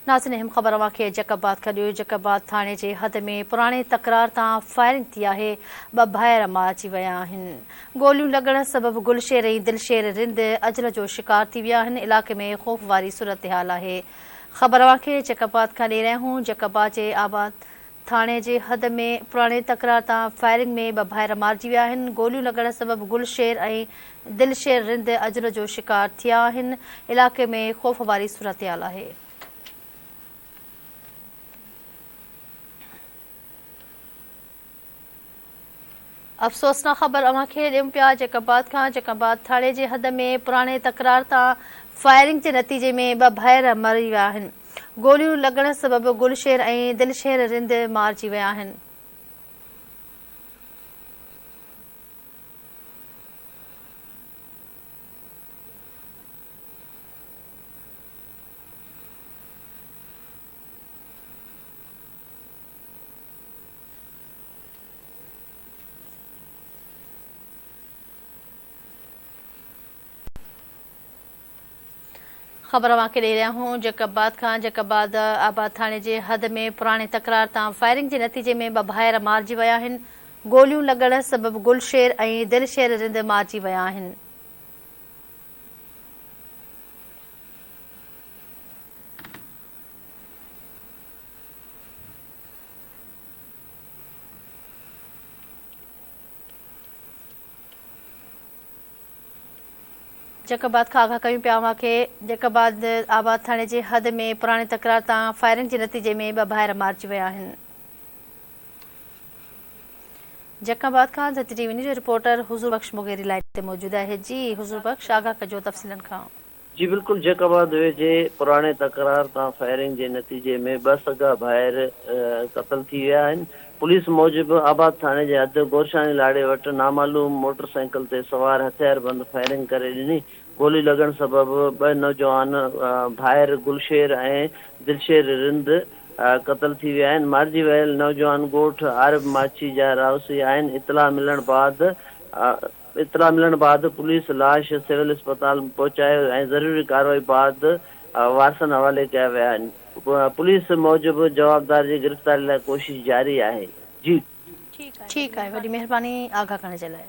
नाज़रीन अहम ख़बर अवांखे जैकबाद खां ॾियो। जैकबाद थाणे जे हद में पुराणे तकरार तां फायरिंग थी आहे। ॿ भाइर मारिजी विया आहिनि। गोलियूं लॻण सबबि गुलशेर ऐं दिलशेर रिंद अजल जो शिकार थी विया आहिनि। इलाइक़े में ख़ौफ़ वारी सूरतहाल आहे। ख़बर अवांखे जैकबाद खां ॾेई रहिया आहियूं। जैकबाद जे आबाद थाणे जे हद में पुराणे तकरार तां फायरिंग में ॿ भाइर मारिजी विया आहिनि। गोलियूं लॻण सबबि गुलशेर ऐं दिलशेर रिंद अजल जो शिकार थिया आहिनि। इलाइक़े में ख़ौफ़ वारी सूरतहाल आहे। अफ़सोसनाक ख़बर अवांखे ॾियूं पिया जैकबाद खां। जैकबाद थाणे जे हद में पुराणे तकरार तां फायरिंग जे नतीजे में ॿ भाइर मरी विया आहिनि। गोलियूं लॻण सबबि गुलशेर ऐं दिलशेर रिंद मारिजी विया आहिनि। ख़बर अवांखे ॾेई रहिया आहियूं जैकबाद खां। जैकबाद आबाद थाणे जे हद में पुराणे तकरार तां फायरिंग जे नतीजे में ॿ भाइर मारिजी विया आहिनि। गोलियूं लॻण सबबि गुलशेर ऐं दिलशेर रिंद मारिजी विया आहिनि। जैकबाद खां आगाह कयूं पिया अवांखे जैकबाद आबाद थाणे जे हद में पुराणे तकरार तां फायरिंग जे नतीजे में ॿ भाइर मारिजी विया आहिनि। जैकबाद खां ज़-टीवी न्यूज़ रिपोर्टर हुज़ूर बख्श मुगेरी लाइन ते मौजूद आहे। जी हुज़ूर बख्श, आगाह कजो तफ़सीलन खां। जी बिल्कुल, जैकबाद वेझे पुराणे तकरार तां फायरिंग जे नतीजे में 2 सगा भाइर क़त्ल थी विया आहिनि। पुलिस मूजिबि आबाद थाणे जे हद गोरशानी लाड़े वटि नामालूम मोटरसाइकिल ते सवार हथियारबंद फायरिंग करे ॾिनी। गोली लॻण सबबि 2 नौजवान भाइर गुलशेर ऐं दिलशेर रिंद क़त्ल थी विया आहिनि। मारिजी वियल नौजवान ॻोठ आरिफ माछी जा रहाउसी आहिनि। इतला मिलण बाद पुलिस लाश सिविल अस्पताल पहुचायो ऐं ज़रूरी कार्रवाई बाद वारसनि हवाले कया विया आहिनि। पुलिस मूजिबि जवाबदार जी गिरफ़्तारी लाइ कोशिश जारी आहे। जी ठीकु आहे, वॾी महिरबानी आगाह करण जे लाइ।